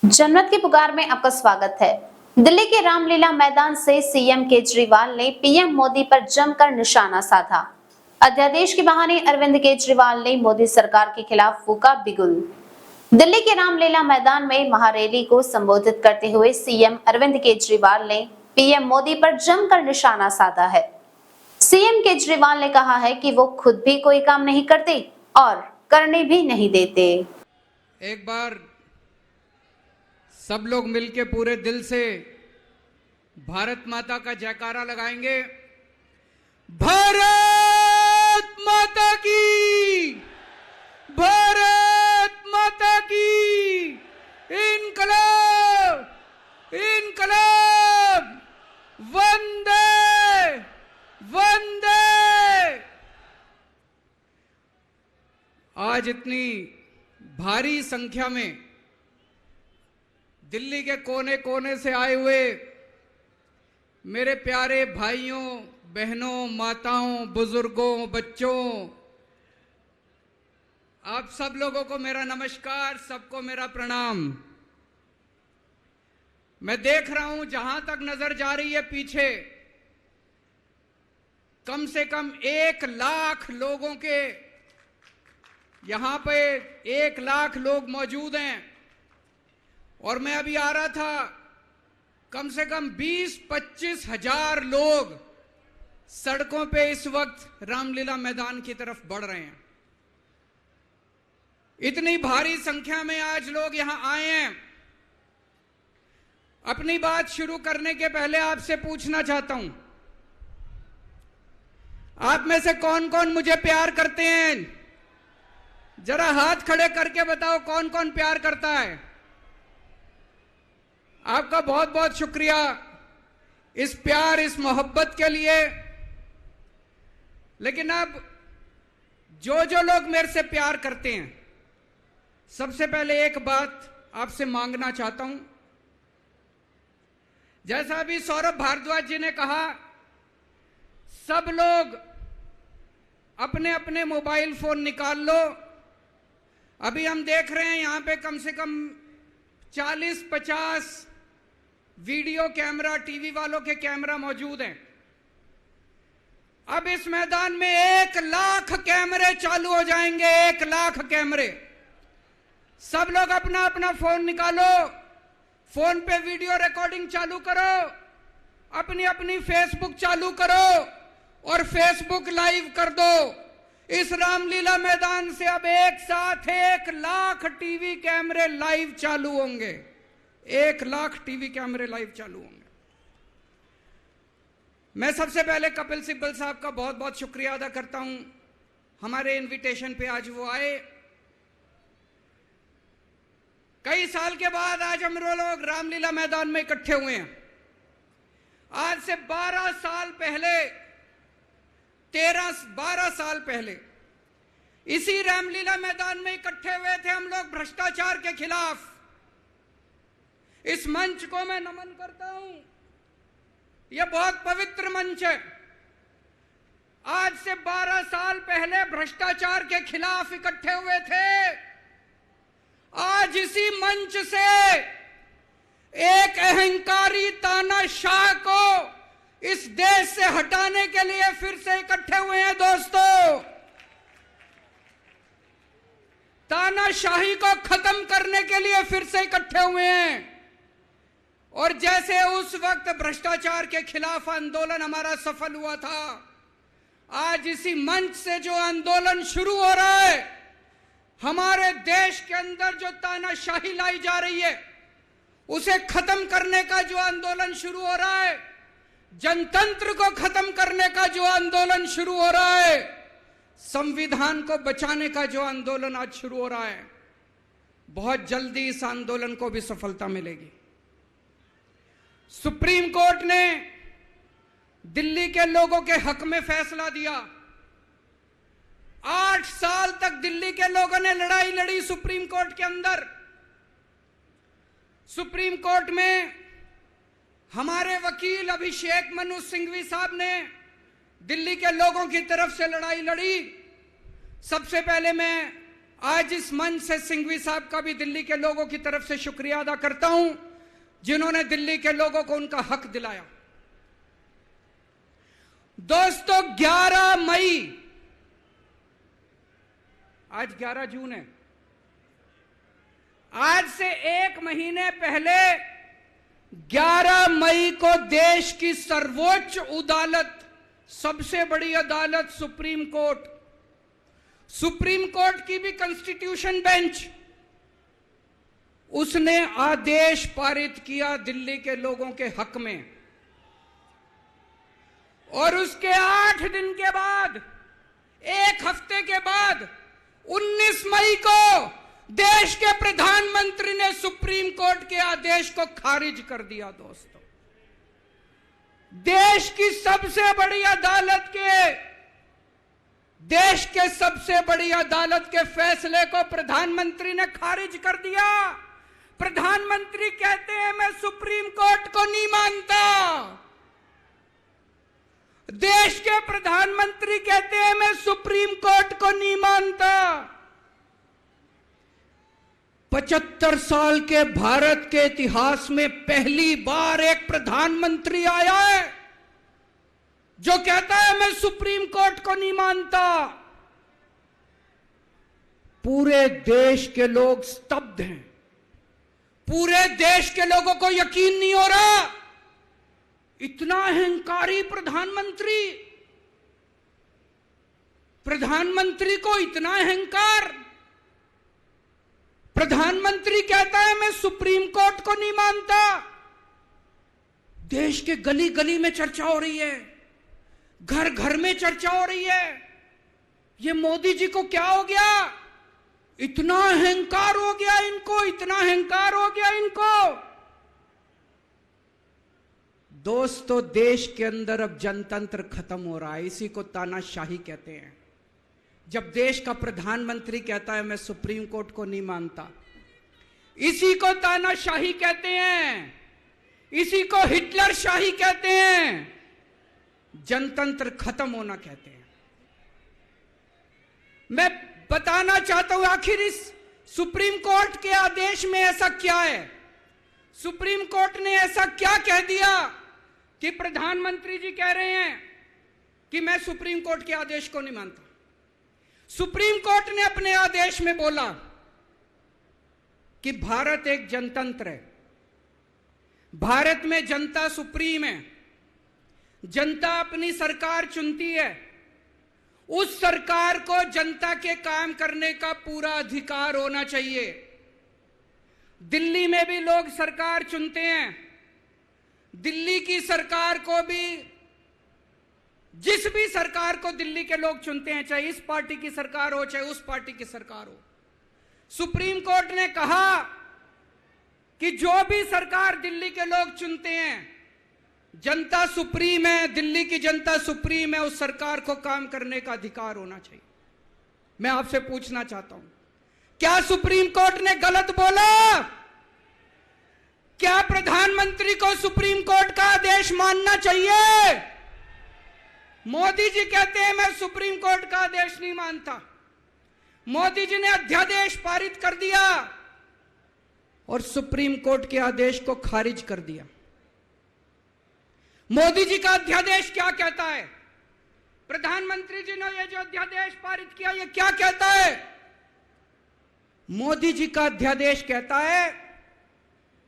जन्नत की पुकार में आपका स्वागत है। दिल्ली के रामलीला मैदान से सीएम केजरीवाल ने पीएम मोदी पर जमकर निशाना साधा। अध्यादेश के बहाने अरविंद केजरीवाल ने मोदी सरकार के खिलाफ फूका बिगुल। दिल्ली के रामलीला मैदान में महारैली को संबोधित करते हुए सीएम अरविंद केजरीवाल ने पीएम मोदी पर जमकर निशाना साधा है। सीएम केजरीवाल ने कहा है कि वो खुद भी कोई काम नहीं करते और करने भी नहीं देते। एक बार सब लोग मिलके पूरे दिल से भारत माता का जयकारा लगाएंगे। भारत माता की, भारत माता की, इनकलाब, इनकलाब, वंदे वंदे। आज इतनी भारी संख्या में दिल्ली के कोने कोने से आए हुए मेरे प्यारे भाइयों, बहनों, माताओं, बुजुर्गों, बच्चों, आप सब लोगों को मेरा नमस्कार, सबको मेरा प्रणाम। मैं देख रहा हूं जहां तक नजर जा रही है पीछे कम से कम 1 लाख लोगों के यहां पे 1 लाख लोग मौजूद हैं। और मैं अभी आ रहा था, कम से कम 20-25 हजार लोग सड़कों पे इस वक्त रामलीला मैदान की तरफ बढ़ रहे हैं। इतनी भारी संख्या में आज लोग यहां आए हैं। अपनी बात शुरू करने के पहले आपसे पूछना चाहता हूं, आप में से कौन कौन मुझे प्यार करते हैं? जरा हाथ खड़े करके बताओ कौन कौन प्यार करता है। आपका बहुत बहुत शुक्रिया इस प्यार, इस मोहब्बत के लिए। लेकिन अब जो जो लोग मेरे से प्यार करते हैं, सबसे पहले एक बात आपसे मांगना चाहता हूं। जैसा अभी सौरभ भारद्वाज जी ने कहा, सब लोग अपने अपने मोबाइल फोन निकाल लो। अभी हम देख रहे हैं यहां पे कम से कम 40-50 वीडियो कैमरा, टीवी वालों के कैमरा मौजूद हैं। अब इस मैदान में 1 लाख कैमरे चालू हो जाएंगे, 1 लाख कैमरे। सब लोग अपना अपना फोन निकालो, फोन पे वीडियो रिकॉर्डिंग चालू करो, अपनी अपनी फेसबुक चालू करो और फेसबुक लाइव कर दो। इस रामलीला मैदान से अब एक साथ 1 लाख टीवी कैमरे लाइव चालू होंगे। 1 लाख टीवी कैमरे लाइव चालू होंगे। मैं सबसे पहले कपिल सिब्बल साहब का बहुत बहुत शुक्रिया अदा करता हूं। हमारे इनविटेशन पे आज वो आए। कई साल के बाद आज हम लोग रामलीला मैदान में इकट्ठे हुए हैं। आज से 12 साल पहले, 12 साल पहले इसी रामलीला मैदान में इकट्ठे हुए थे हम लोग भ्रष्टाचार के खिलाफ। इस मंच को मैं नमन करता हूं। यह बहुत पवित्र मंच है। आज से 12 साल पहले भ्रष्टाचार के खिलाफ इकट्ठे हुए थे। आज इसी मंच से एक अहंकारी तानाशाह को इस देश से हटाने के लिए फिर से इकट्ठे हुए हैं। दोस्तों, तानाशाही को खत्म करने के लिए फिर से इकट्ठे हुए हैं। और जैसे उस वक्त भ्रष्टाचार के खिलाफ आंदोलन हमारा सफल हुआ था, आज इसी मंच से जो आंदोलन शुरू हो रहा है, हमारे देश के अंदर जो तानाशाही लाई जा रही है उसे खत्म करने का जो आंदोलन शुरू हो रहा है, जनतंत्र को खत्म करने का जो आंदोलन शुरू हो रहा है, संविधान को बचाने का जो आंदोलन आज शुरू हो रहा है, बहुत जल्दी इस आंदोलन को भी सफलता मिलेगी। सुप्रीम कोर्ट ने दिल्ली के लोगों के हक में फैसला दिया। 8 साल तक दिल्ली के लोगों ने लड़ाई लड़ी सुप्रीम कोर्ट के अंदर। सुप्रीम कोर्ट में हमारे वकील अभिषेक मनु सिंघवी साहब ने दिल्ली के लोगों की तरफ से लड़ाई लड़ी। सबसे पहले मैं आज इस मंच से सिंघवी साहब का भी दिल्ली के लोगों की तरफ से शुक्रिया अदा करता हूं, जिन्होंने दिल्ली के लोगों को उनका हक दिलाया। दोस्तों, 11 मई, आज 11 जून है, आज से 1 महीने पहले 11 मई को देश की सर्वोच्च अदालत, सबसे बड़ी अदालत सुप्रीम कोर्ट की भी कॉन्स्टिट्यूशन बेंच, उसने आदेश पारित किया दिल्ली के लोगों के हक में। और उसके 8 दिन के बाद, 1 हफ्ते के बाद 19 मई को देश के प्रधानमंत्री ने सुप्रीम कोर्ट के आदेश को खारिज कर दिया। दोस्तों, देश की सबसे बड़ी अदालत के फैसले को प्रधानमंत्री ने खारिज कर दिया। प्रधानमंत्री कहते हैं मैं सुप्रीम कोर्ट को नहीं मानता। देश के प्रधानमंत्री कहते हैं मैं सुप्रीम कोर्ट को नहीं मानता। 75 साल के भारत के इतिहास में पहली बार एक प्रधानमंत्री आया है जो कहता है मैं सुप्रीम कोर्ट को नहीं मानता। पूरे देश के लोग स्तब्ध हैं। पूरे देश के लोगों को यकीन नहीं हो रहा, इतना अहंकारी प्रधानमंत्री को इतना अहंकार। प्रधानमंत्री कहता है मैं सुप्रीम कोर्ट को नहीं मानता। देश के गली गली में चर्चा हो रही है, घर घर में चर्चा हो रही है, ये मोदी जी को क्या हो गया, इतना अहंकार हो गया इनको, इतना अहंकार हो गया इनको। दोस्तों, देश के अंदर अब जनतंत्र खत्म हो रहा है। इसी को तानाशाही कहते हैं। जब देश का प्रधानमंत्री कहता है मैं सुप्रीम कोर्ट को नहीं मानता, इसी को तानाशाही कहते हैं, इसी को हिटलर शाही कहते हैं, जनतंत्र खत्म होना कहते हैं। मैं बताना चाहता हूं आखिर इस सुप्रीम कोर्ट के आदेश में ऐसा क्या है। सुप्रीम कोर्ट ने ऐसा क्या कह दिया कि प्रधानमंत्री जी कह रहे हैं कि मैं सुप्रीम कोर्ट के आदेश को नहीं मानता। सुप्रीम कोर्ट ने अपने आदेश में बोला कि भारत एक जनतंत्र है, भारत में जनता सुप्रीम है, जनता अपनी सरकार चुनती है, उस सरकार को जनता के काम करने का पूरा अधिकार होना चाहिए। दिल्ली में भी लोग सरकार चुनते हैं, दिल्ली की सरकार को भी, जिस भी सरकार को दिल्ली के लोग चुनते हैं, चाहे इस पार्टी की सरकार हो चाहे उस पार्टी की सरकार हो, सुप्रीम कोर्ट ने कहा कि जो भी सरकार दिल्ली के लोग चुनते हैं, जनता सुप्रीम है, दिल्ली की जनता सुप्रीम है, उस सरकार को काम करने का अधिकार होना चाहिए। मैं आपसे पूछना चाहता हूं, क्या सुप्रीम कोर्ट ने गलत बोला? क्या प्रधानमंत्री को सुप्रीम कोर्ट का आदेश मानना चाहिए? मोदी जी कहते हैं मैं सुप्रीम कोर्ट का आदेश नहीं मानता। मोदी जी ने अध्यादेश पारित कर दिया और सुप्रीम कोर्ट के आदेश को खारिज कर दिया। मोदी जी का अध्यादेश क्या कहता है? प्रधानमंत्री जी ने ये जो अध्यादेश पारित किया, ये क्या कहता है? मोदी जी का अध्यादेश कहता है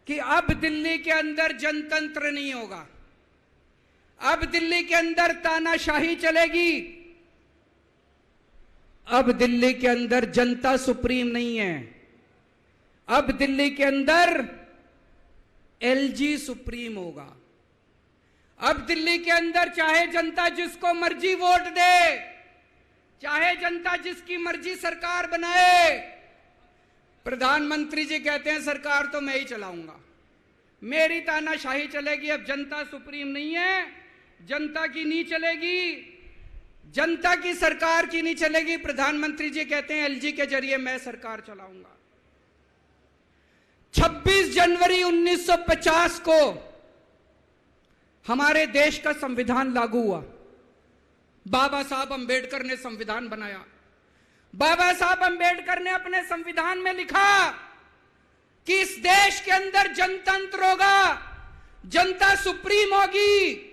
कि अब दिल्ली के अंदर जनतंत्र नहीं होगा, अब दिल्ली के अंदर तानाशाही चलेगी, अब दिल्ली के अंदर जनता सुप्रीम नहीं है, अब दिल्ली के अंदर एलजी सुप्रीम होगा। अब दिल्ली के अंदर चाहे जनता जिसको मर्जी वोट दे, चाहे जनता जिसकी मर्जी सरकार बनाए, प्रधानमंत्री जी कहते हैं सरकार तो मैं ही चलाऊंगा, मेरी तानाशाही चलेगी। अब जनता सुप्रीम नहीं है, जनता की नहीं चलेगी, जनता की सरकार की नहीं चलेगी। प्रधानमंत्री जी कहते हैं एलजी के जरिए मैं सरकार चलाऊंगा। 26 जनवरी 1950 को हमारे देश का संविधान लागू हुआ। बाबा साहब अंबेडकर ने संविधान बनाया। बाबा साहब अंबेडकर ने अपने संविधान में लिखा कि इस देश के अंदर जनतंत्र होगा, जनता सुप्रीम होगी।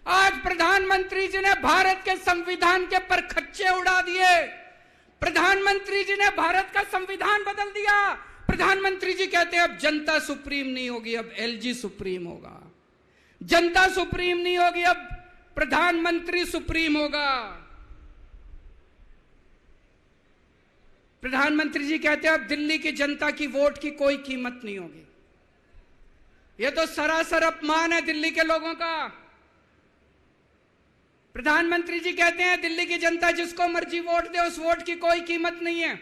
आज प्रधानमंत्री जी ने भारत के संविधान के परखच्चे उड़ा दिए। प्रधानमंत्री जी ने भारत का संविधान बदल दिया। प्रधानमंत्री जी कहते हैं अब जनता सुप्रीम नहीं होगी, अब एलजी सुप्रीम होगा। जनता सुप्रीम नहीं होगी, अब प्रधानमंत्री सुप्रीम होगा। प्रधानमंत्री जी कहते हैं अब दिल्ली की जनता की वोट की कोई कीमत नहीं होगी। यह तो सरासर अपमान है दिल्ली के लोगों का। प्रधानमंत्री जी कहते हैं दिल्ली की जनता जिसको मर्जी वोट दे, उस वोट की कोई कीमत नहीं है।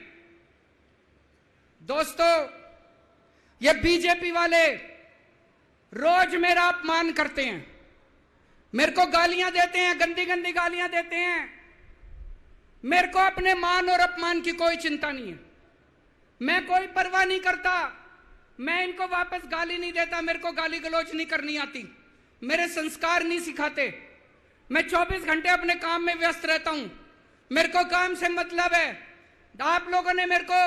दोस्तों, ये बीजेपी वाले रोज मेरा अपमान करते हैं, मेरे को गालियां देते हैं, गंदी गंदी गालियां देते हैं। मेरे को अपने मान और अपमान की कोई चिंता नहीं है, मैं कोई परवाह नहीं करता। मैं इनको वापस गाली नहीं देता, मेरे को गाली गलौज नहीं करनी आती, मेरे संस्कार नहीं सिखाते। मैं 24 घंटे अपने काम में व्यस्त रहता हूं, मेरे को काम से मतलब है। आप लोगों ने मेरे को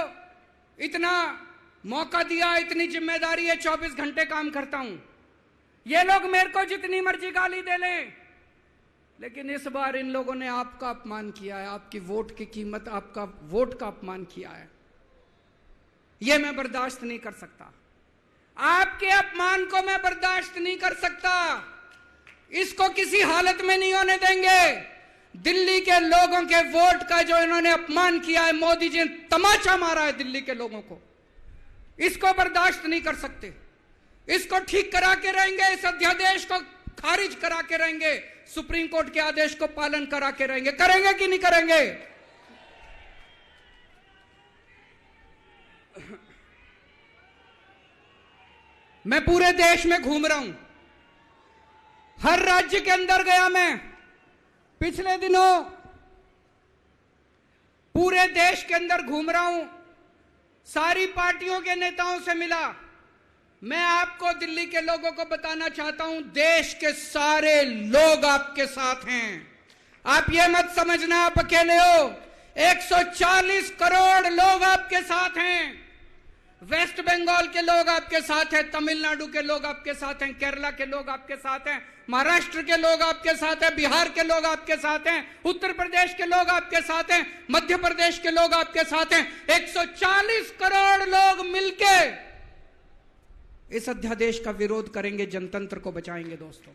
इतना मौका दिया, इतनी जिम्मेदारी है, 24 घंटे काम करता हूं। ये लोग मेरे को जितनी मर्जी गाली दे लें, लेकिन इस बार इन लोगों ने आपका अपमान किया है, आपकी वोट की कीमत, आपका वोट का अपमान किया है। यह मैं बर्दाश्त नहीं कर सकता। आपके अपमान को मैं बर्दाश्त नहीं कर सकता। इसको किसी हालत में नहीं होने देंगे। दिल्ली के लोगों के वोट का जो इन्होंने अपमान किया है, मोदी जी ने तमाचा मारा है दिल्ली के लोगों को, इसको बर्दाश्त नहीं कर सकते। इसको ठीक करा के रहेंगे, इस अध्यादेश को खारिज करा के रहेंगे, सुप्रीम कोर्ट के आदेश को पालन करा के रहेंगे। करेंगे कि नहीं करेंगे? मैं पूरे देश में घूम रहा हूं, हर राज्य के अंदर गया। मैं पिछले दिनों पूरे देश के अंदर घूम रहा हूं, सारी पार्टियों के नेताओं से मिला। मैं आपको दिल्ली के लोगों को बताना चाहता हूं, देश के सारे लोग आपके साथ हैं। आप ये मत समझना आप अकेले हो। 140 करोड़ लोग आपके साथ हैं। वेस्ट बंगाल के लोग आपके साथ हैं, तमिलनाडु के लोग आपके साथ हैं, केरला के लोग आपके साथ हैं, महाराष्ट्र के लोग आपके साथ हैं, बिहार के लोग आपके साथ हैं, उत्तर प्रदेश के लोग आपके साथ हैं, मध्य प्रदेश के लोग आपके साथ हैं। 140 करोड़ लोग मिलके इस अध्यादेश का विरोध करेंगे, जनतंत्र को बचाएंगे दोस्तों।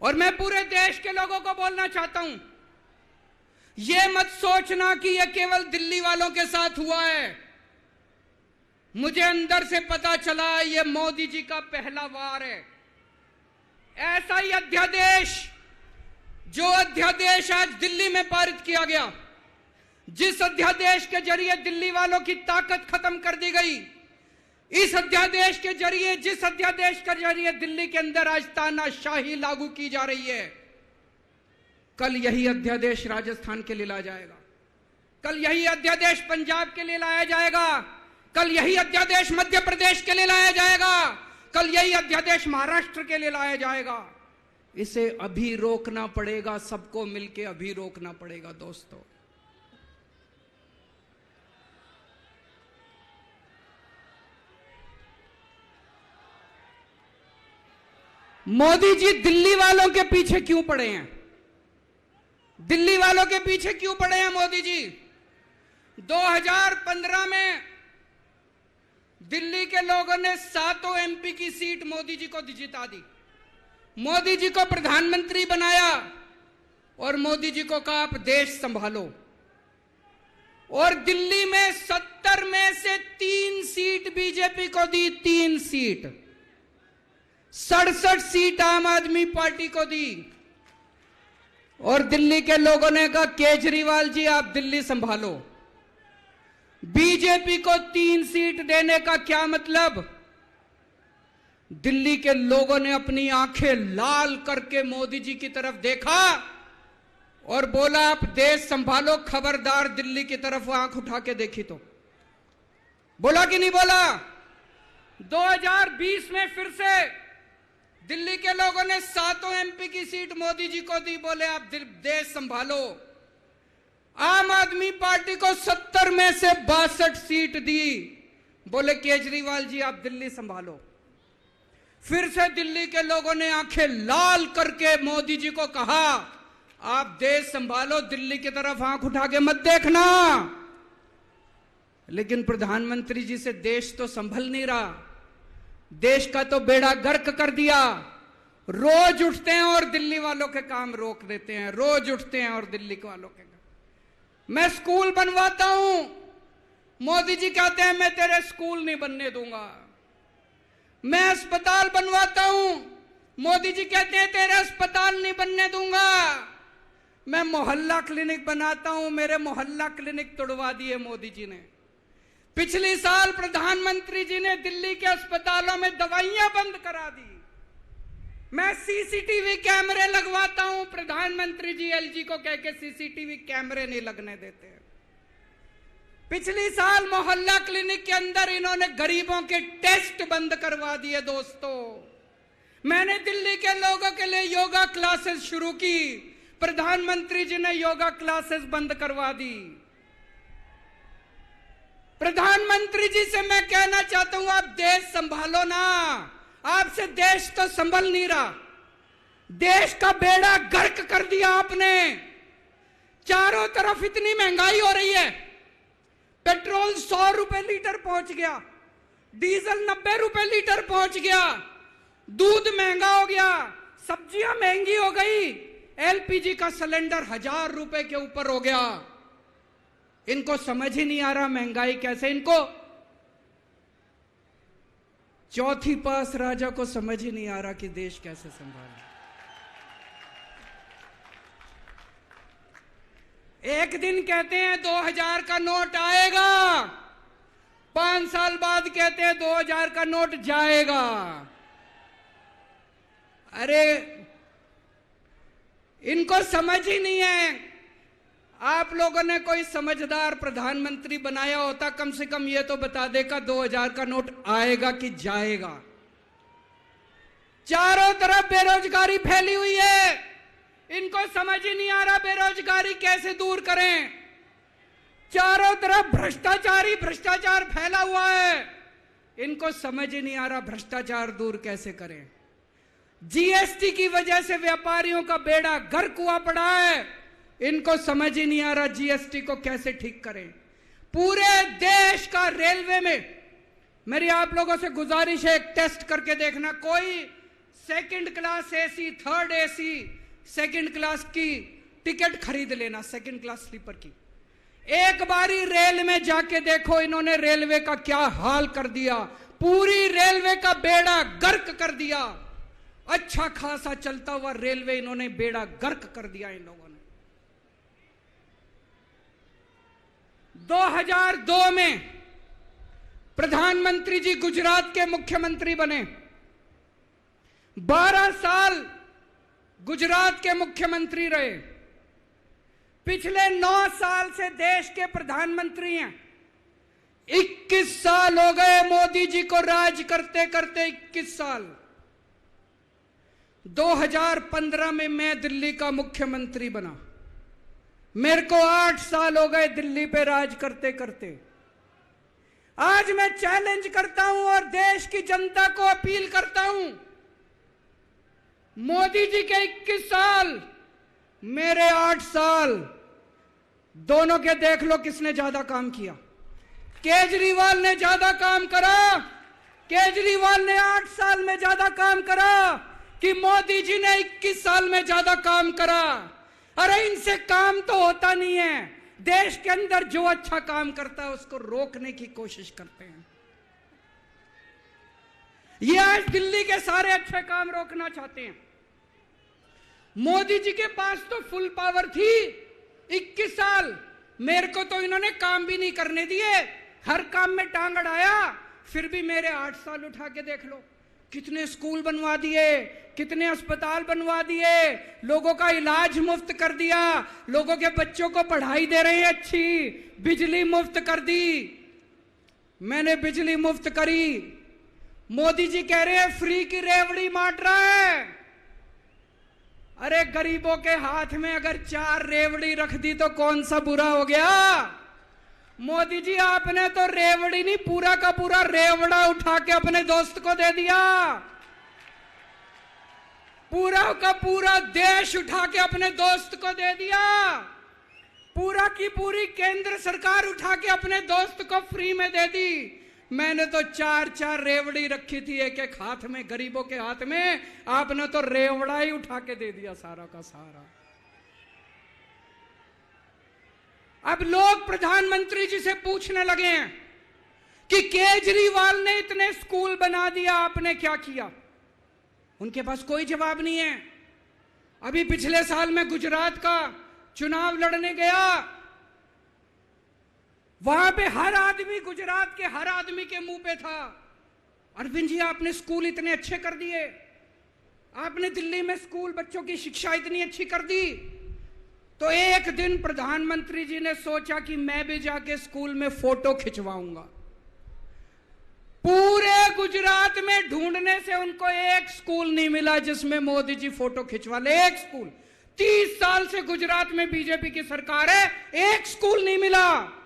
और मैं पूरे देश के लोगों को बोलना चाहता हूं, यह मत सोचना कि यह केवल दिल्ली वालों के साथ हुआ है। मुझे अंदर से पता चला यह मोदी जी का पहला वार है। ऐसा ही अध्यादेश, जो अध्यादेश आज दिल्ली में पारित किया गया, जिस अध्यादेश के जरिए दिल्ली वालों की ताकत खत्म कर दी गई, इस अध्यादेश के जरिए, जिस अध्यादेश के जरिए दिल्ली के अंदर आज तानाशाही लागू की जा रही है, कल यही अध्यादेश राजस्थान के लिए लाया जाएगा, कल यही अध्यादेश पंजाब के लिए लाया जाएगा, कल यही अध्यादेश मध्य प्रदेश के लिए लाया जाएगा, कल यही अध्यादेश महाराष्ट्र के लिए लाया जाएगा। इसे अभी रोकना पड़ेगा, सबको मिलकर अभी रोकना पड़ेगा दोस्तों। मोदी जी दिल्ली वालों के पीछे क्यों पड़े हैं? दिल्ली वालों के पीछे क्यों पड़े हैं मोदी जी? 2015 में दिल्ली के लोगों ने 7 एमपी की सीट मोदी जी को जिता दी, मोदी जी को प्रधानमंत्री बनाया और मोदी जी को कहा आप देश संभालो। और दिल्ली में 70 में से 3 सीट बीजेपी को दी, 3 सीट, 67 सीट आम आदमी पार्टी को दी। और दिल्ली के लोगों ने कहा केजरीवाल जी आप दिल्ली संभालो। बीजेपी को 3 सीट देने का क्या मतलब? दिल्ली के लोगों ने अपनी आंखें लाल करके मोदी जी की तरफ देखा और बोला आप देश संभालो, खबरदार दिल्ली की तरफ आंख उठा के देखी तो। बोला कि नहीं बोला? 2020 में फिर से दिल्ली के लोगों ने 7 एमपी की सीट मोदी जी को दी, बोले आप देश संभालो। आम आदमी पार्टी को 70 में से 62 सीट दी, बोले केजरीवाल जी आप दिल्ली संभालो। फिर से दिल्ली के लोगों ने आंखें लाल करके मोदी जी को कहा आप देश संभालो, दिल्ली की तरफ आंख उठा के मत देखना। लेकिन प्रधानमंत्री जी से देश तो संभल नहीं रहा, देश का तो बेड़ा गर्क कर दिया। रोज उठते हैं और दिल्ली वालों के काम रोक देते हैं, रोज उठते हैं और दिल्ली वालों के काम। मैं स्कूल बनवाता हूं, मोदी जी कहते हैं मैं तेरे स्कूल नहीं बनने दूंगा। मैं अस्पताल बनवाता हूं, मोदी जी कहते हैं तेरे अस्पताल नहीं बनने दूंगा। मैं मोहल्ला क्लिनिक बनाता हूं, मेरे मोहल्ला क्लिनिक तोड़वा दिए मोदी जी ने। पिछले साल प्रधानमंत्री जी ने दिल्ली के अस्पतालों में दवाइयां बंद करा दी। मैं सीसीटीवी कैमरे लगवाता हूं, प्रधानमंत्री जी एलजी को कह के सीसीटीवी कैमरे नहीं लगने देते। पिछले साल मोहल्ला क्लिनिक के अंदर इन्होंने गरीबों के टेस्ट बंद करवा दिए। दोस्तों, मैंने दिल्ली के लोगों के लिए योगा क्लासेस शुरू की, प्रधानमंत्री जी ने योगा क्लासेस बंद करवा दी। प्रधानमंत्री जी से मैं कहना चाहता हूं आप देश संभालो ना, आपसे देश तो संभल नहीं रहा। देश का बेड़ा गर्क कर दिया आपने। चारों तरफ इतनी महंगाई हो रही है, पेट्रोल 100 रुपए लीटर पहुंच गया, डीजल 90 रुपए लीटर पहुंच गया, दूध महंगा हो गया, सब्जियां महंगी हो गई, एलपीजी का सिलेंडर 1000 रुपए के ऊपर हो गया। इनको समझ ही नहीं आ रहा महंगाई कैसे, इनको चौथी पास राजा को समझ ही नहीं आ रहा कि देश कैसे संभाले। एक दिन कहते हैं 2000 का नोट आएगा, 5 साल बाद कहते हैं 2000 का नोट जाएगा। अरे इनको समझ ही नहीं है। आप लोगों ने कोई समझदार प्रधानमंत्री बनाया होता, कम से कम ये तो बता देगा 2000 का नोट आएगा कि जाएगा। चारों तरफ बेरोजगारी फैली हुई है, इनको समझ ही नहीं आ रहा बेरोजगारी कैसे दूर करें। चारों तरफ भ्रष्टाचार फैला हुआ है, इनको समझ ही नहीं आ रहा भ्रष्टाचार दूर कैसे करें। जीएसटी की वजह से व्यापारियों का बेड़ा गर्क हुआ पड़ा है, इनको समझ ही नहीं आ रहा जीएसटी को कैसे ठीक करें। पूरे देश का रेलवे में मेरी आप लोगों से गुजारिश है, एक टेस्ट करके देखना। कोई second class AC, third AC, second class की टिकट खरीद लेना, सेकंड क्लास स्लीपर की। एक बारी रेल में जाके देखो इन्होंने रेलवे का क्या हाल कर दिया। पूरी रेलवे का बेड़ा गर्क कर दिया। अच्छा खासा चलता हुआ रेलवे इन्होंने बेड़ा गर्क कर दिया इन लोगों ने। 2002 में प्रधानमंत्री जी गुजरात के मुख्यमंत्री बने। 12 साल गुजरात के मुख्यमंत्री रहे। पिछले 9 साल से देश के प्रधानमंत्री हैं। 21 साल हो गए मोदी जी को राज करते करते, 21 साल। 2015 में मैं दिल्ली का मुख्यमंत्री बना। मेरे को 8 साल हो गए दिल्ली पे राज करते करते। आज मैं चैलेंज करता हूं और देश की जनता को अपील करता हूं, मोदी जी के 21 साल, मेरे 8 साल, दोनों के देख लो किसने ज्यादा काम किया। केजरीवाल ने ज्यादा काम करा। केजरीवाल ने 8 साल में ज्यादा काम करा कि मोदी जी ने 21 साल में ज्यादा काम करा। अरे इनसे काम तो होता नहीं है। देश के अंदर जो अच्छा काम करता है उसको रोकने की कोशिश करते हैं। ये आज दिल्ली के सारे अच्छे काम रोकना चाहते हैं। मोदी जी के पास तो फुल पावर थी 21 साल, मेरे को तो इन्होंने काम भी नहीं करने दिए, हर काम में टांग अड़ाया। फिर भी मेरे 8 साल उठा के देख लो, कितने स्कूल बनवा दिए, कितने अस्पताल बनवा दिए, लोगों का इलाज मुफ्त कर दिया, लोगों के बच्चों को पढ़ाई दे रहे हैं अच्छी, बिजली मुफ्त कर दी। मैंने बिजली मुफ्त करी, मोदी जी कह रहे हैं फ्री की रेवड़ी बांट रहा है। अरे गरीबों के हाथ में अगर 4 रेवड़ी रख दी तो कौन सा बुरा हो गया। मोदी जी आपने तो रेवड़ी नहीं, पूरा का पूरा रेवड़ा उठा के अपने दोस्त को दे दिया। पूरा का पूरा देश उठा के अपने दोस्त को दे दिया। पूरा की पूरी केंद्र सरकार उठा के अपने दोस्त को फ्री में दे दी। मैंने तो 4 रेवड़ी रखी थी एक एक हाथ में, गरीबों के हाथ में, आपने तो रेवड़ा ही उठा के दे दिया सारा का सारा। अब लोग प्रधानमंत्री जी से पूछने लगे हैं कि केजरीवाल ने इतने स्कूल बना दिया, आपने क्या किया। उनके पास कोई जवाब नहीं है। अभी पिछले साल में गुजरात का चुनाव लड़ने गया, वहां पे हर आदमी, गुजरात के हर आदमी के मुंह पे था, अरविंद जी आपने स्कूल इतने अच्छे कर दिए, आपने दिल्ली में स्कूल बच्चों की शिक्षा इतनी अच्छी कर दी। तो एक दिन प्रधानमंत्री जी ने सोचा कि मैं भी जाके स्कूल में फोटो खिंचवाऊंगा। पूरे गुजरात में ढूंढने से उनको एक स्कूल नहीं मिला जिसमें मोदी जी फोटो खिंचवा ले। एक स्कूल, 30 साल से गुजरात में बीजेपी की सरकार है, एक स्कूल नहीं मिला।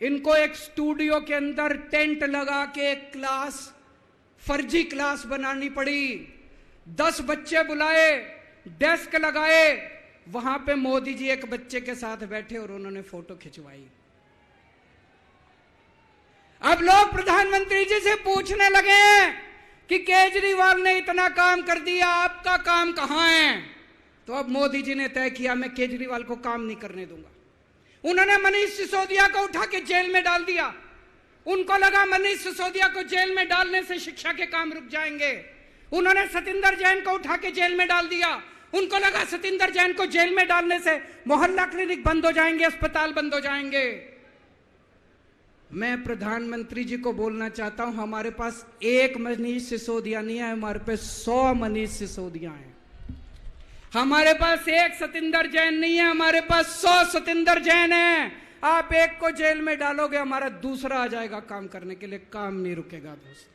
इनको एक स्टूडियो के अंदर टेंट लगा के एक क्लास, फर्जी क्लास बनानी पड़ी। 10 बच्चे बुलाए, डेस्क लगाए, वहां पे मोदी जी एक बच्चे के साथ बैठे और उन्होंने फोटो खिंचवाई। अब लोग प्रधानमंत्री जी से पूछने लगे कि केजरीवाल ने इतना काम कर दिया, आपका काम कहां है। तो अब मोदी जी ने तय किया मैं केजरीवाल को काम नहीं करने दूंगा। उन्होंने मनीष सिसोदिया को उठा के जेल में डाल दिया। उनको लगा मनीष सिसोदिया को जेल में डालने से शिक्षा के काम रुक जाएंगे। उन्होंने सतिंदर जैन को उठा के जेल में डाल दिया। उनको लगा सतिंदर जैन को जेल में डालने से मोहल्ला क्लिनिक बंद हो जाएंगे, अस्पताल बंद हो जाएंगे। मैं प्रधानमंत्री जी को बोलना चाहता हूं, हमारे पास एक मनीष सिसोदिया नहीं है, हमारे पास 100 मनीष सिसोदिया हैं। हमारे पास एक सतिंदर जैन नहीं है, हमारे पास 100 सतिंदर जैन हैं। आप एक को जेल में डालोगे, हमारा दूसरा आ जाएगा काम करने के लिए, काम नहीं रुकेगा दोस्त।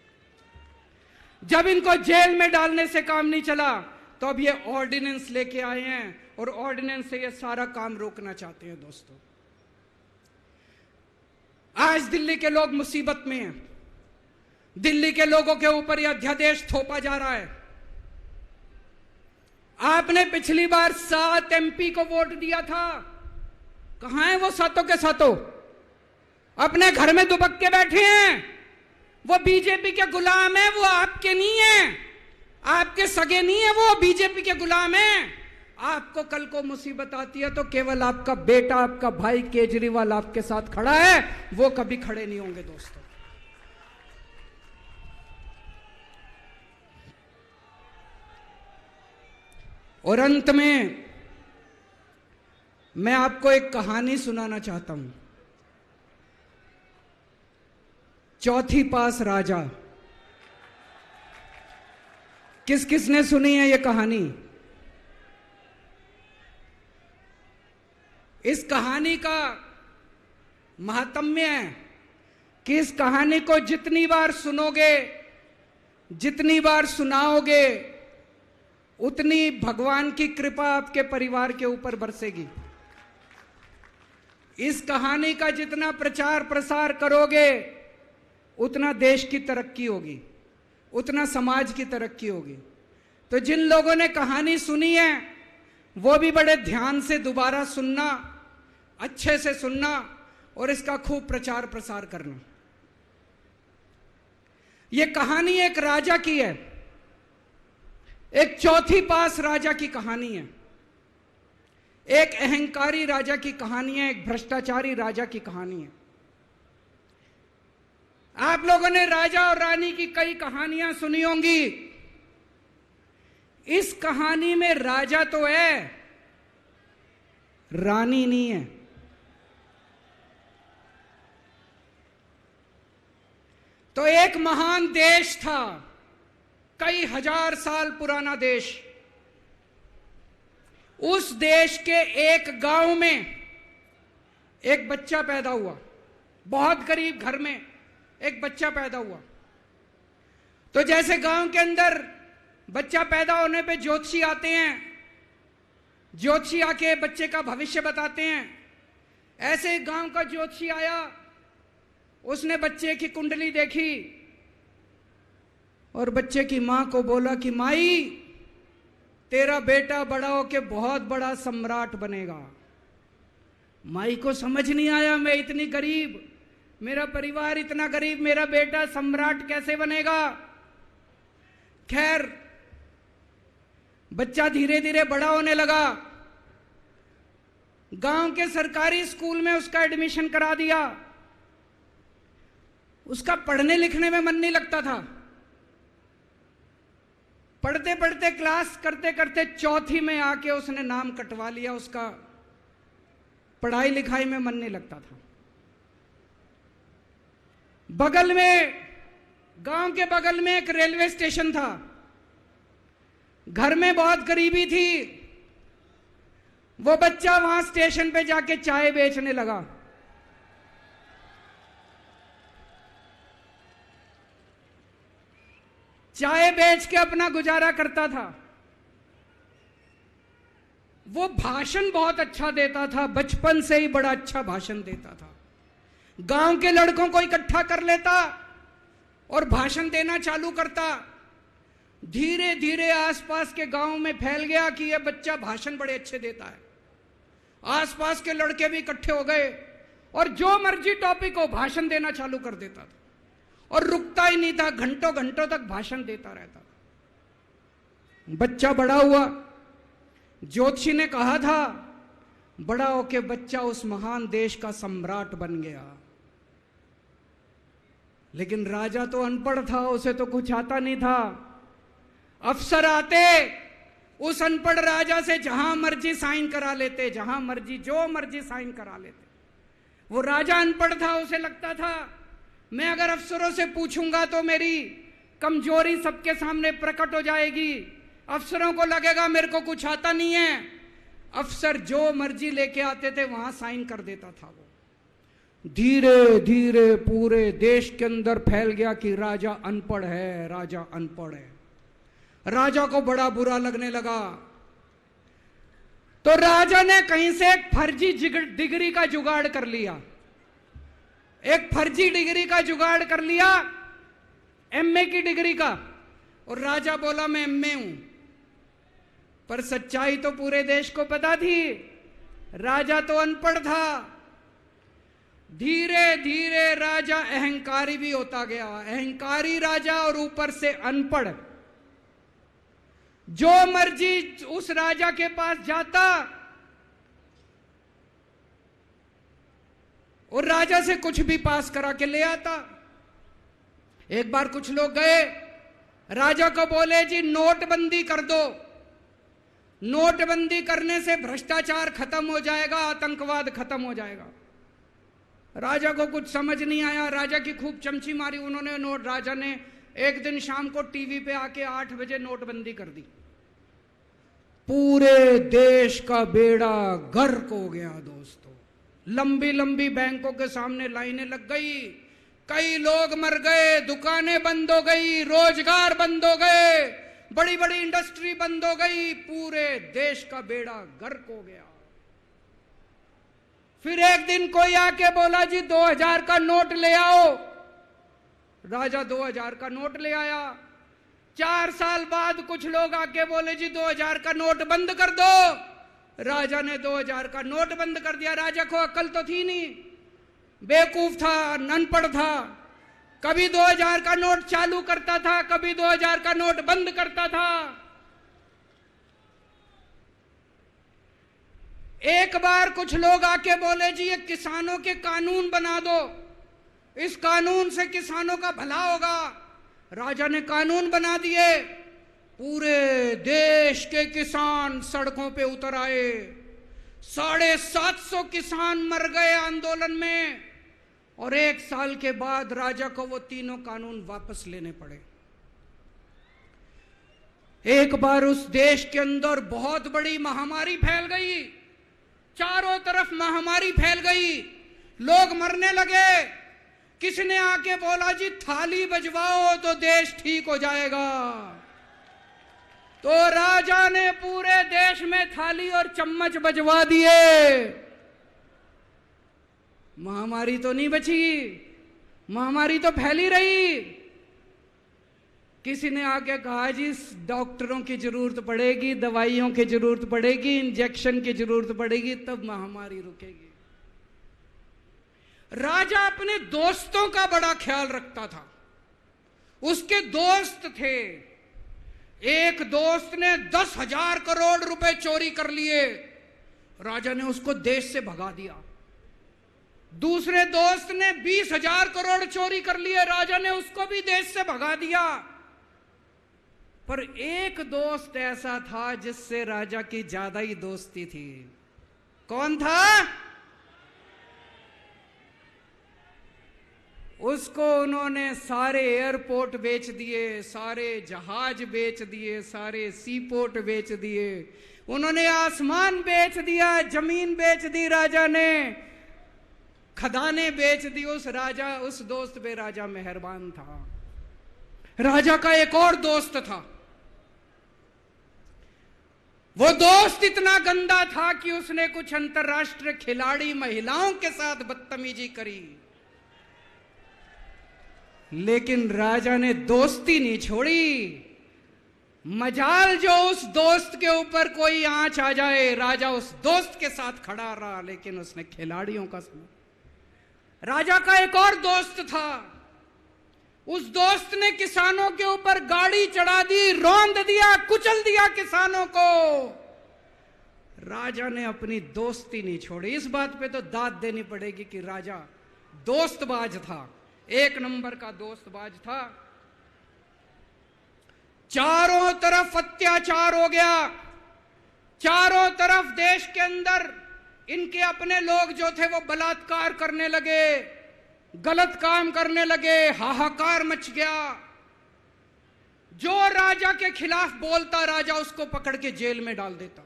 जब इनको जेल में डालने से काम नहीं चला तो अब ये ऑर्डिनेंस लेके आए हैं और ऑर्डिनेंस से ये सारा काम रोकना चाहते हैं। दोस्तों, आज दिल्ली के लोग मुसीबत में हैं। दिल्ली के लोगों के ऊपर यह अध्यादेश थोपा जा रहा है। आपने पिछली बार 7 MP को वोट दिया था, कहां है वो सातों के सातों? अपने घर में दुबक के बैठे हैं। वो बीजेपी के गुलाम है, वो आपके नहीं है, आपके सगे नहीं है, वो बीजेपी के गुलाम है। आपको कल को मुसीबत आती है तो केवल आपका बेटा, आपका भाई केजरीवाल आपके साथ खड़ा है, वो कभी खड़े नहीं होंगे। दोस्तों, और अंत में मैं आपको एक कहानी सुनाना चाहता हूं। चौथी पास राजा। किस किसने सुनी है ये कहानी? इस कहानी का महात्म्य है कि इस कहानी को जितनी बार सुनोगे, जितनी बार सुनाओगे, उतनी भगवान की कृपा आपके परिवार के ऊपर बरसेगी। इस कहानी का जितना प्रचार प्रसार करोगे, उतना देश की तरक्की होगी, उतना समाज की तरक्की होगी। तो जिन लोगों ने कहानी सुनी है वो भी बड़े ध्यान से दोबारा सुनना, अच्छे से सुनना और इसका खूब प्रचार प्रसार करना। यह कहानी एक राजा की है, एक चौथी पास राजा की कहानी है, एक अहंकारी राजा की कहानी है, एक भ्रष्टाचारी राजा की कहानी है। आप लोगों ने राजा और रानी की कई कहानियां सुनी होंगी। इस कहानी में राजा तो है, रानी नहीं है। तो एक महान देश था, कई हजार साल पुराना देश। उस देश के एक गांव में एक बच्चा पैदा हुआ, बहुत गरीब घर में एक बच्चा पैदा हुआ। तो जैसे गांव के अंदर बच्चा पैदा होने पे ज्योतिषी आते हैं, ज्योतिषी आके बच्चे का भविष्य बताते हैं, ऐसे गांव का ज्योतिषी आया, उसने बच्चे की कुंडली देखी और बच्चे की मां को बोला कि माई, तेरा बेटा बड़ा होके बहुत बड़ा सम्राट बनेगा। माई को समझ नहीं आया, मैं इतनी गरीब, मेरा परिवार इतना गरीब, मेरा बेटा सम्राट कैसे बनेगा। खैर, बच्चा धीरे धीरे बड़ा होने लगा। गांव के सरकारी स्कूल में उसका एडमिशन करा दिया। उसका पढ़ने लिखने में मन नहीं लगता था। पढ़ते पढ़ते, क्लास करते करते चौथी में आके उसने नाम कटवा लिया। उसका पढ़ाई लिखाई में मन नहीं लगता था। बगल में, गांव के बगल में एक रेलवे स्टेशन था। घर में बहुत गरीबी थी। वो बच्चा वहां स्टेशन पे जाके चाय बेचने लगा। चाय बेच के अपना गुजारा करता था। वो भाषण बहुत अच्छा देता था, बचपन से ही बड़ा अच्छा भाषण देता था। गांव के लड़कों को इकट्ठा कर लेता और भाषण देना चालू करता। धीरे धीरे आसपास के गांव में फैल गया कि यह बच्चा भाषण बड़े अच्छे देता है। आसपास के लड़के भी इकट्ठे हो गए और जो मर्जी टॉपिक हो भाषण देना चालू कर देता था और रुकता ही नहीं था, घंटों घंटों तक भाषण देता रहता था। बच्चा बड़ा हुआ। ज्योतिषी ने कहा था बड़ा होके बच्चा उस महान देश का सम्राट बन गया। लेकिन राजा तो अनपढ़ था, उसे तो कुछ आता नहीं था। अफसर आते, उस अनपढ़ राजा से जहां मर्जी साइन करा लेते, जहां मर्जी जो मर्जी साइन करा लेते। वो राजा अनपढ़ था, उसे लगता था मैं अगर अफसरों से पूछूंगा तो मेरी कमजोरी सबके सामने प्रकट हो जाएगी। अफसरों को लगेगा मेरे को कुछ आता नहीं है। अफसर जो मर्जी लेके आते थे वहां साइन कर देता था। वो धीरे धीरे पूरे देश के अंदर फैल गया कि राजा अनपढ़ है, राजा अनपढ़ है। राजा को बड़ा बुरा लगने लगा। तो राजा ने कहीं से एक फर्जी डिग्री का जुगाड़ कर लिया। एक फर्जी डिग्री का जुगाड़ कर लिया, एमए की डिग्री का। और राजा बोला मैं एमए हूं। पर सच्चाई तो पूरे देश को पता थी, राजा तो अनपढ़ था। धीरे धीरे राजा अहंकारी भी होता गया। अहंकारी राजा और ऊपर से अनपढ़। जो मर्जी उस राजा के पास जाता और राजा से कुछ भी पास करा के ले आता। एक बार कुछ लोग गए, राजा को बोले जी नोटबंदी कर दो, नोटबंदी करने से भ्रष्टाचार खत्म हो जाएगा, आतंकवाद खत्म हो जाएगा। राजा को कुछ समझ नहीं आया। राजा की खूब चमची मारी उन्होंने। राजा ने एक दिन शाम को टीवी पे आके 8 बजे नोटबंदी कर दी। पूरे देश का बेड़ा गर्क हो गया दोस्तों। लंबी लंबी बैंकों के सामने लाइनें लग गई। कई लोग मर गए, दुकानें बंद हो गई, रोजगार बंद हो गए, बड़ी बड़ी इंडस्ट्री बंद हो गई। पूरे देश का बेड़ा गर्क हो गया। फिर एक दिन कोई आके बोला जी 2000 का नोट ले आओ। राजा 2000 का नोट ले आया। 4 साल बाद कुछ लोग आके बोले जी 2000 का नोट बंद कर दो। राजा ने 2000 का नोट बंद कर दिया। राजा को अक्ल तो थी नहीं, बेवकूफ था, अनपढ़ था। कभी 2000 का नोट चालू करता था, कभी 2000 का नोट बंद करता था। एक बार कुछ लोग आके बोले जी ये किसानों के कानून बना दो, इस कानून से किसानों का भला होगा। राजा ने कानून बना दिए। पूरे देश के किसान सड़कों पे उतर आए। 750 किसान मर गए आंदोलन में। और 1 साल के बाद राजा को वो तीनों कानून वापस लेने पड़े। एक बार उस देश के अंदर बहुत बड़ी महामारी फैल गई। चारों तरफ महामारी फैल गई, लोग मरने लगे। किसने आके बोला जी थाली बजवाओ तो देश ठीक हो जाएगा? तो राजा ने पूरे देश में थाली और चम्मच बजवा दिए। महामारी तो नहीं बची, महामारी तो फैली रही। किसी ने आके कहा जी डॉक्टरों की जरूरत पड़ेगी, दवाइयों की जरूरत पड़ेगी, इंजेक्शन की जरूरत पड़ेगी, तब महामारी रुकेगी। राजा अपने दोस्तों का बड़ा ख्याल रखता था। उसके दोस्त थे। एक दोस्त ने 10,000 करोड़ रुपए चोरी कर लिए, राजा ने उसको देश से भगा दिया। दूसरे दोस्त ने 20,000 करोड़ चोरी कर लिए, राजा ने उसको भी देश से भगा दिया। पर एक दोस्त ऐसा था जिससे राजा की ज्यादा ही दोस्ती थी। कौन था? उसको उन्होंने सारे एयरपोर्ट बेच दिए, सारे जहाज बेच दिए, सारे सीपोर्ट बेच दिए, उन्होंने आसमान बेच दिया, जमीन बेच दी राजा ने, खदानें बेच दी। उस दोस्त पे राजा मेहरबान था। राजा का एक और दोस्त था। वो दोस्त इतना गंदा था कि उसने कुछ अंतरराष्ट्रीय खिलाड़ी महिलाओं के साथ बदतमीजी करी, लेकिन राजा ने दोस्ती नहीं छोड़ी। मजाल जो उस दोस्त के ऊपर कोई आंच आ जाए, राजा उस दोस्त के साथ खड़ा रहा, लेकिन उसने खिलाड़ियों का सुना। राजा का एक और दोस्त था। उस दोस्त ने किसानों के ऊपर गाड़ी चढ़ा दी, रौंद दिया, कुचल दिया किसानों को। राजा ने अपनी दोस्ती नहीं छोड़ी। इस बात पे तो दाद देनी पड़ेगी कि राजा दोस्तबाज था, एक नंबर का दोस्तबाज था। चारों तरफ अत्याचार हो गया, चारों तरफ देश के अंदर इनके अपने लोग जो थे वो बलात्कार करने लगे, गलत काम करने लगे, हाहाकार मच गया। जो राजा के खिलाफ बोलता, राजा उसको पकड़ के जेल में डाल देता।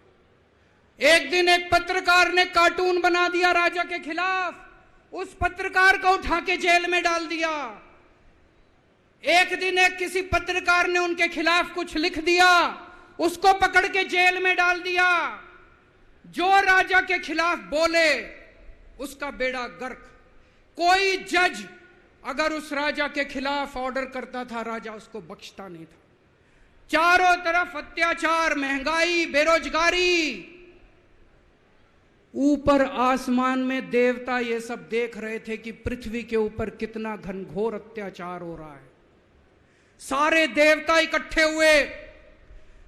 एक दिन एक पत्रकार ने कार्टून बना दिया राजा के खिलाफ, उस पत्रकार को उठा के जेल में डाल दिया। एक दिन एक किसी पत्रकार ने उनके खिलाफ कुछ लिख दिया, उसको पकड़ के जेल में डाल दिया। जो राजा के खिलाफ बोले उसका बेड़ा गर्क। कोई जज अगर उस राजा के खिलाफ ऑर्डर करता था, राजा उसको बख्शता नहीं था। चारों तरफ अत्याचार, महंगाई, बेरोजगारी। ऊपर आसमान में देवता ये सब देख रहे थे कि पृथ्वी के ऊपर कितना घनघोर अत्याचार हो रहा है। सारे देवता इकट्ठे हुए,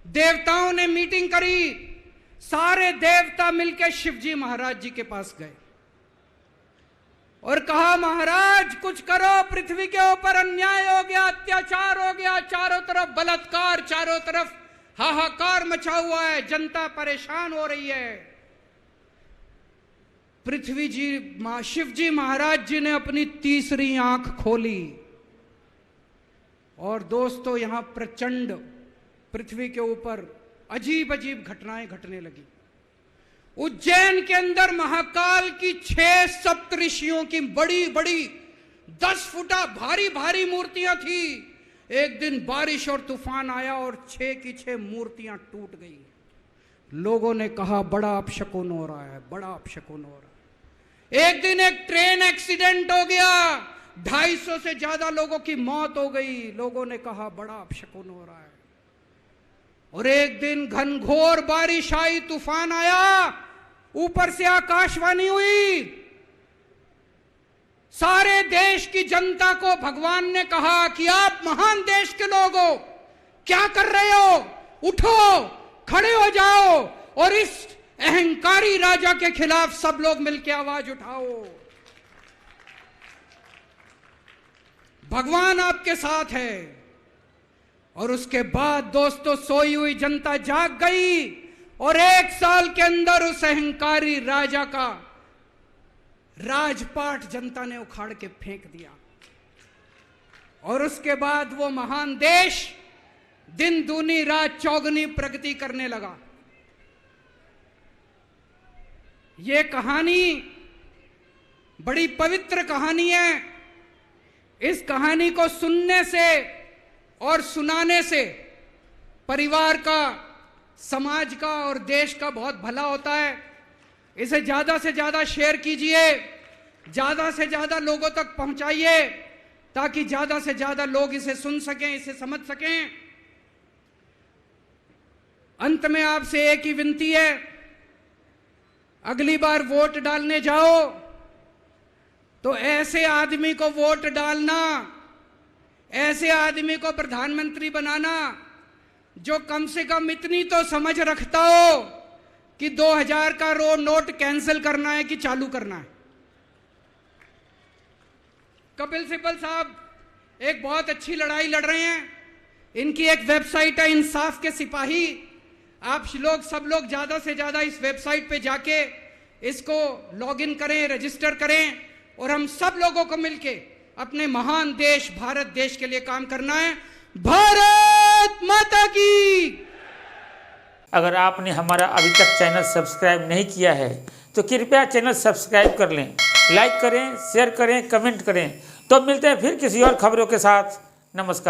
देवताओं ने मीटिंग करी। सारे देवता मिलकर शिवजी महाराज जी के पास गए और कहा, महाराज कुछ करो, पृथ्वी के ऊपर अन्याय हो गया, अत्याचार हो गया, चारों तरफ बलात्कार, चारों तरफ हाहाकार मचा हुआ है, जनता परेशान हो रही है। पृथ्वी जी, शिवजी महाराज जी ने अपनी तीसरी आंख खोली और दोस्तों यहां प्रचंड पृथ्वी के ऊपर अजीब अजीब घटनाएं घटने लगी। उज्जैन के अंदर महाकाल की 6 सप्तऋषियों की बड़ी बड़ी 10 फुटा भारी भारी मूर्तियां थी। एक दिन बारिश और तूफान आया और 6 की 6 मूर्तियां टूट गई। लोगों ने कहा बड़ा अपशकुन हो रहा है, बड़ा अपशकुन हो रहा है। एक दिन एक ट्रेन एक्सीडेंट हो गया, 250 से ज्यादा लोगों की मौत हो गई। लोगों ने कहा बड़ा अपशकुन हो रहा है। और एक दिन घनघोर बारिश आई, तूफान आया, ऊपर से आकाशवाणी हुई। सारे देश की जनता को भगवान ने कहा कि आप महान देश के लोग हो, क्या कर रहे हो, उठो, खड़े हो जाओ और इस अहंकारी राजा के खिलाफ सब लोग मिलकर आवाज उठाओ। भगवान आपके साथ है। और उसके बाद दोस्तों सोई हुई जनता जाग गई और 1 साल के अंदर उस अहंकारी राजा का राजपाट जनता ने उखाड़ के फेंक दिया। और उसके बाद वो महान देश दिन दूनी रात चौगुनी प्रगति करने लगा। ये कहानी बड़ी पवित्र कहानी है। इस कहानी को सुनने से और सुनाने से परिवार का, समाज का और देश का बहुत भला होता है। इसे ज्यादा से ज्यादा शेयर कीजिए, ज्यादा से ज्यादा लोगों तक पहुंचाइए, ताकि ज्यादा से ज्यादा लोग इसे सुन सकें, इसे समझ सकें। अंत में आपसे एक ही विनती है, अगली बार वोट डालने जाओ तो ऐसे आदमी को वोट डालना, ऐसे आदमी को प्रधानमंत्री बनाना जो कम से कम इतनी तो समझ रखता हो कि 2000 का नोट कैंसिल करना है कि चालू करना है। कपिल सिब्बल साहब एक बहुत अच्छी लड़ाई लड़ रहे हैं। इनकी एक वेबसाइट है, इंसाफ के सिपाही। आप लोग, सब लोग ज्यादा से ज्यादा इस वेबसाइट पे जाके इसको लॉगिन करें, रजिस्टर करें और हम सब लोगों को मिलके अपने महान देश भारत देश के लिए काम करना है। भारत माता की। अगर आपने हमारा अभी तक चैनल सब्सक्राइब नहीं किया है तो कृपया चैनल सब्सक्राइब कर लें, लाइक करें, शेयर करें, कमेंट करें। तो मिलते हैं फिर किसी और खबरों के साथ। नमस्कार।